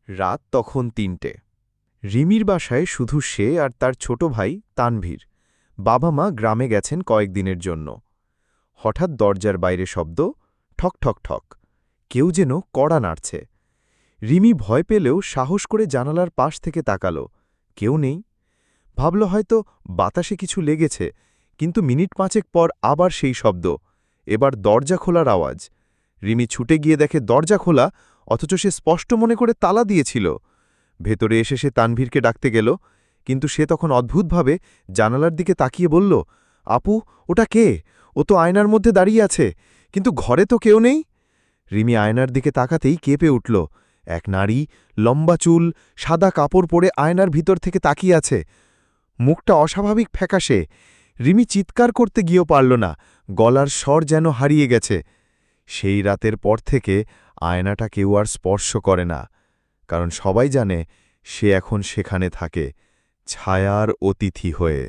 রাত তখন ৩টে। রিমির বাসায় শুধু সে আর তার ছোট ভাই তানভীর। বাবা মা গ্রামে গেছেন কয়েকদিনের জন্য। হঠাৎ দরজার বাইরে শব্দ, ঠক ঠক ঠক। কেউ যেন কড়া নাড়ছে। রিমি ভয় পেলেও সাহস করে জানালার পাশ থেকে তাকাল। কেউ নেই। ভাবল হয়তো বাতাসে কিছু লেগেছে, কিন্তু মিনিট ৫ পর আবার সেই শব্দ। এবার দরজা খোলার আওয়াজ। রিমি ছুটে গিয়ে দেখে দরজা খোলা, অথচ সে স্পষ্ট মনে করে তালা দিয়েছিল। ভেতরে এসে সে তানভীরকে ডাকতে গেল, কিন্তু সে তখন অদ্ভুতভাবে জানালার দিকে তাকিয়ে বলল, আপু, ওটা কে? ও তো আয়নার মধ্যে দাঁড়িয়ে আছে, কিন্তু ঘরে তো কেউ নেই। রিমি আয়নার দিকে তাকাতেই কেঁপে উঠল। এক নারী, লম্বা চুল, সাদা কাপড় পরে আয়নার ভিতর থেকে তাকিয়ে আছে। মুখটা অস্বাভাবিক ফ্যাকাশে। রিমি চিৎকার করতে গিয়েও পারল না, গলার স্বর যেন হারিয়ে গেছে। সেই রাতের পর থেকে আয়নাটা কেউ আর স্পর্শ করে না, কারণ সবাই জানে সে এখন সেখানে থাকে, ছায়ার অতিথি হয়ে।